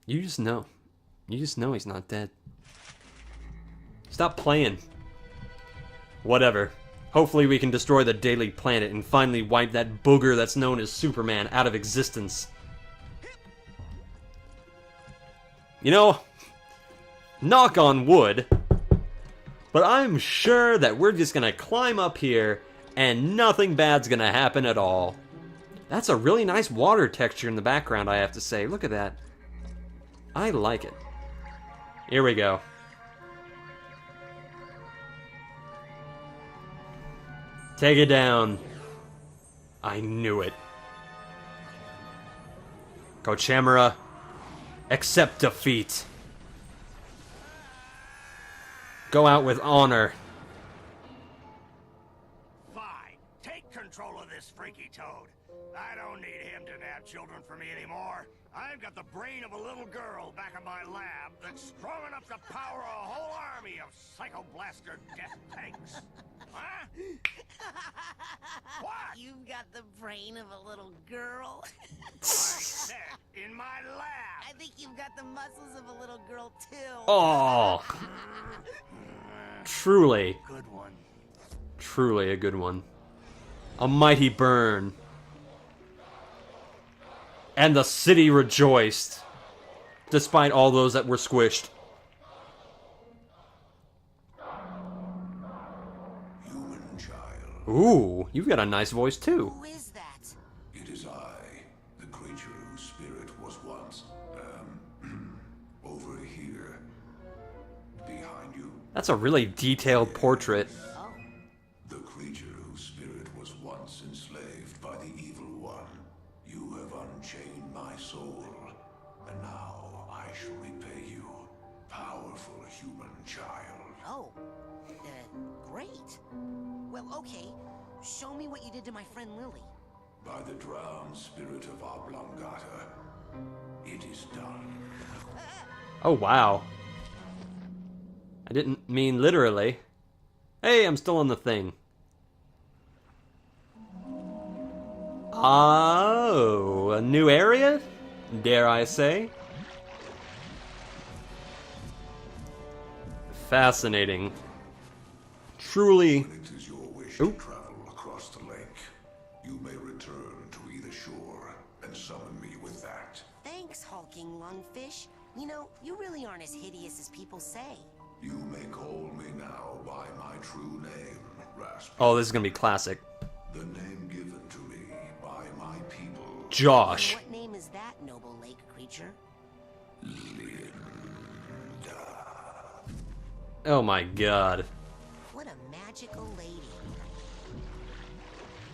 You just know. You just know he's not dead. Stop playing. Whatever. Hopefully we can destroy the Daily Planet and finally wipe that booger that's known as Superman out of existence. You know, knock on wood, but I'm sure that we're just gonna climb up here and nothing bad's gonna happen at all. That's a really nice water texture in the background, I have to say. Look at that. I like it. Here we go. Take it down. I knew it. Kochamara, accept defeat. Go out with honor. Fine. Take control of this freaky toad. I don't need him to nab children for me anymore. I've got the brain of a little girl back in my lab that's strong enough to power a whole army of Psycho-Blaster death tanks. Huh? What? You've got the brain of a little girl. I said, in my lab. I think you've got the muscles of a little girl, too. Oh. Truly. Good one. Truly a good one. A mighty burn. And the city rejoiced, despite all those that were squished. Human child. Ooh, you've got a nice voice too. Who is that? It is I, the creature whose spirit was once, over here. Behind you. That's a really detailed portrait. Oh, The creature whose spirit was once enslaved by the evil one. You have unchained my soul, and now I shall repay you, powerful human child. oh, great. Well, okay. Show me what you did to my friend Lily. By the drowned spirit of Oblongata, it is done. Oh, wow. I didn't mean literally. Hey, I'm still on the thing. Oh, a new area? Dare I say? Fascinating. Truly. When it is your wish Ooh. to travel across the lake, you may return to either shore and summon me with that. Thanks, hulking lungfish. You know, you really aren't as hideous as people say. You may call me now by my true name, Rasp. Oh, this is gonna be classic. The name given to me by my people. Josh. What name is that, noble lake creature? Oh my god. What a magical lady.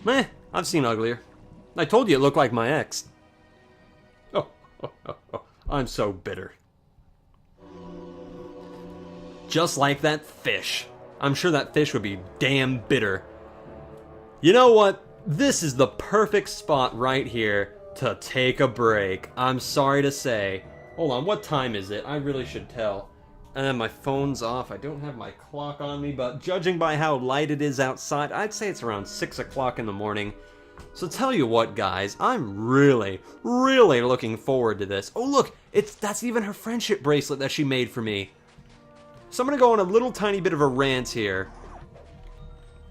Meh, I've seen uglier. I told you it looked like my ex. Oh, I'm so bitter. Just like that fish. I'm sure that fish would be damn bitter. You know what? This is the perfect spot right here to take a break. I'm sorry to say. Hold on, what time is it? I really should tell. My phone's off. I don't have my clock on me, but judging by how light it is outside, I'd say it's around 6 o'clock in the morning. So tell you what, guys, I'm really, really looking forward to this. Oh, look, that's even her friendship bracelet that she made for me. So I'm gonna go on a little tiny bit of a rant here.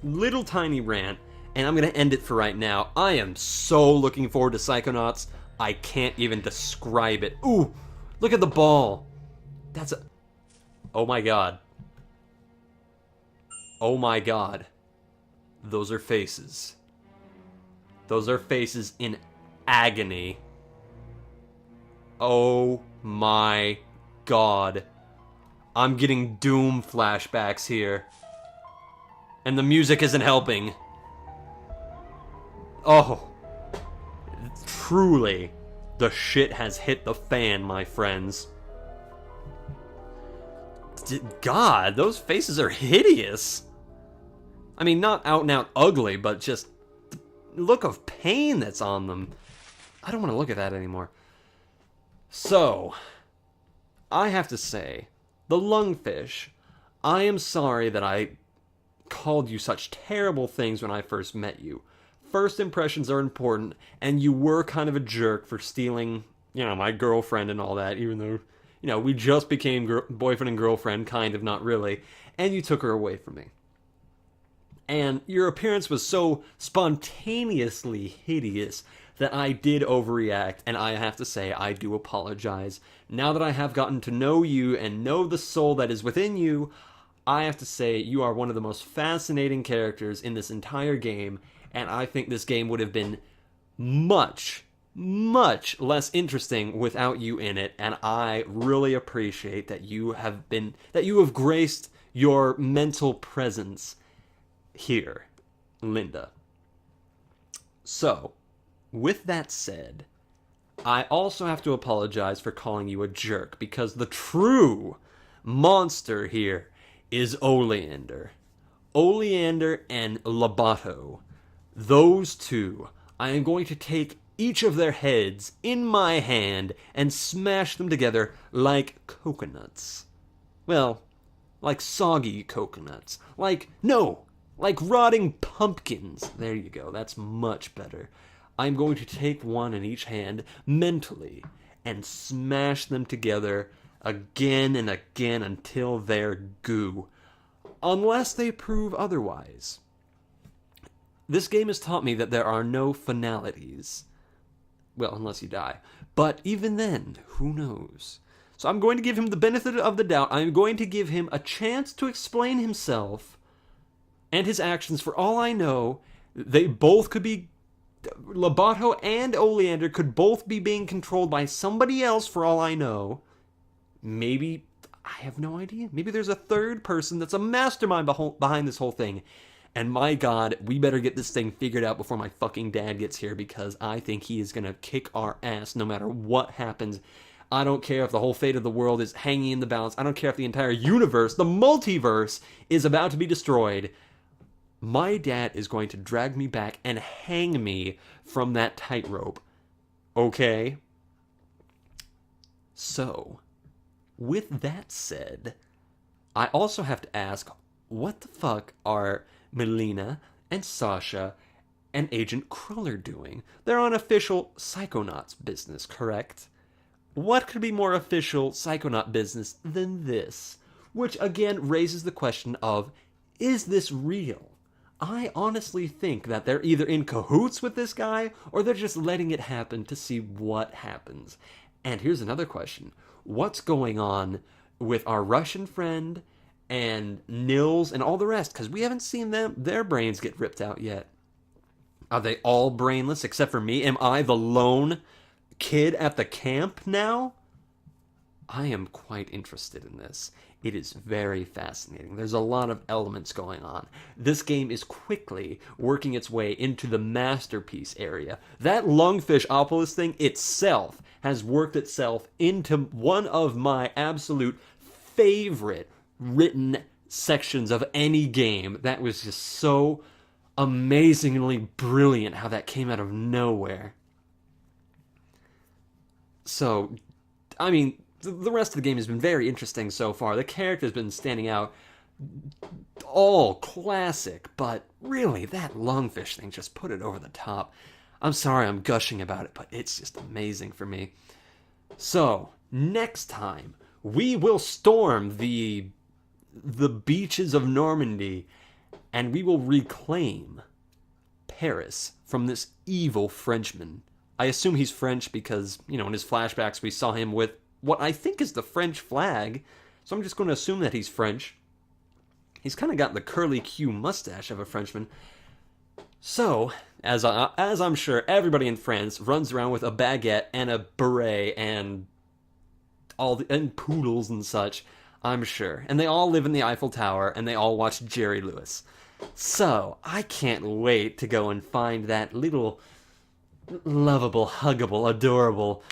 Little tiny rant, and I'm gonna end it for right now. I am so looking forward to Psychonauts, I can't even describe it. Ooh, look at the ball. That's a... Oh my god. Oh my god. Those are faces. Those are faces in agony. Oh my god. I'm getting Doom flashbacks here. And the music isn't helping. Oh. Truly, the shit has hit the fan, my friends. God, those faces are hideous. I mean, not out and out ugly, but just the look of pain that's on them. I don't want to look at that anymore. So, I have to say, the lungfish, I am sorry that I called you such terrible things when I first met you. First impressions are important, and you were kind of a jerk for stealing my girlfriend and all that, even though, we just became boyfriend and girlfriend, kind of, not really, and you took her away from me. And your appearance was so spontaneously hideous that I did overreact, and I have to say, I do apologize. Now that I have gotten to know you and know the soul that is within you, I have to say you are one of the most fascinating characters in this entire game, and I think this game would have been much, much less interesting without you in it, and I really appreciate that you have graced your mental presence here, Linda. So, with that said, I also have to apologize for calling you a jerk, because the true monster here is Oleander. Oleander and Lobato. Those two, I am going to take each of their heads in my hand and smash them together like coconuts. Well, like soggy coconuts. Like rotting pumpkins. There you go, that's much better. I'm going to take one in each hand mentally and smash them together again and again until they're goo. Unless they prove otherwise. This game has taught me that there are no finalities. Well, unless you die. But even then, who knows? So I'm going to give him the benefit of the doubt. I'm going to give him a chance to explain himself and his actions. For all I know, they both could be... Lobato and Oleander could both be being controlled by somebody else, for all I know. Maybe... I have no idea. Maybe there's a third person that's a mastermind behind this whole thing. And my God, we better get this thing figured out before my fucking dad gets here, because I think he is going to kick our ass no matter what happens. I don't care if the whole fate of the world is hanging in the balance. I don't care if the entire universe, the multiverse, is about to be destroyed. My dad is going to drag me back and hang me from that tightrope. Okay? So, with that said, I also have to ask, what the fuck are Melina and Sasha and Agent Cruller doing? They're on official Psychonauts business, correct? What could be more official Psychonaut business than this? Which again raises the question of, is this real? I honestly think that they're either in cahoots with this guy, or they're just letting it happen to see what happens. And here's another question. What's going on with our Russian friend and Nils and all the rest? Because we haven't seen their brains get ripped out yet. Are they all brainless except for me? Am I the lone kid at the camp now? I am quite interested in this. It is very fascinating. There's a lot of elements going on. This game is quickly working its way into the masterpiece area. That Lungfishopolis thing itself has worked itself into one of my absolute favorite written sections of any game. That was just so amazingly brilliant how that came out of nowhere. So, I mean, the rest of the game has been very interesting so far. The character's been standing out, all classic, but really, that lungfish thing just put it over the top. I'm sorry I'm gushing about it, but it's just amazing for me. So, next time, we will storm the beaches of Normandy, and we will reclaim Paris from this evil Frenchman. I assume he's French because, in his flashbacks we saw him with what I think is the French flag, so I'm just going to assume that he's French. He's kind of got the curly Q mustache of a Frenchman. So, as I'm sure everybody in France runs around with a baguette and a beret and and poodles and such, I'm sure. And they all live in the Eiffel Tower, and they all watch Jerry Lewis. So, I can't wait to go and find that little lovable, huggable, adorable,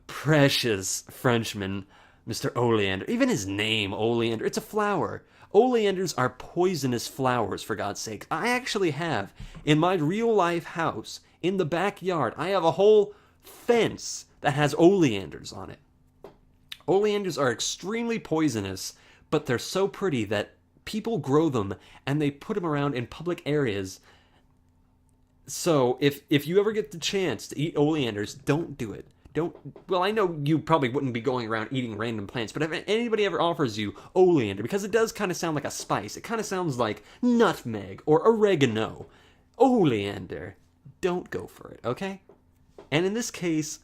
precious Frenchman, Mr. Oleander. Even his name, Oleander, it's a flower. Oleanders are poisonous flowers, for God's sake. I actually have, in my real-life house, in the backyard, I have a whole fence that has oleanders on it. Oleanders are extremely poisonous, but they're so pretty that people grow them, and they put them around in public areas. So, if you ever get the chance to eat oleanders, don't do it. Well, I know you probably wouldn't be going around eating random plants, but if anybody ever offers you oleander, because it does kind of sound like a spice, it kind of sounds like nutmeg or oregano. Oleander, don't go for it, okay? And in this case,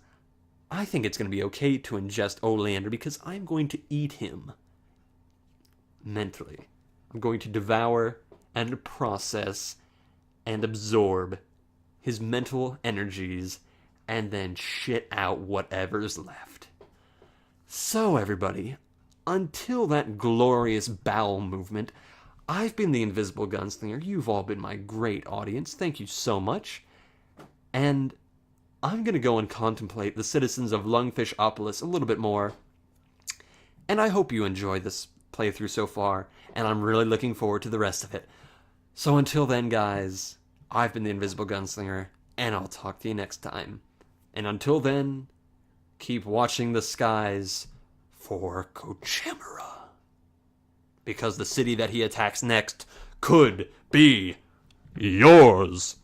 I think it's going to be okay to ingest oleander because I'm going to eat him mentally. I'm going to devour and process and absorb his mental energies and then shit out whatever's left. So, everybody, until that glorious bowel movement, I've been the Invisible Gunslinger. You've all been my great audience. Thank you so much. And I'm going to go and contemplate the citizens of Lungfishopolis a little bit more. And I hope you enjoyed this playthrough so far, and I'm really looking forward to the rest of it. So until then, guys, I've been the Invisible Gunslinger, and I'll talk to you next time. And until then, keep watching the skies for Kochemera. Because the city that he attacks next could be yours.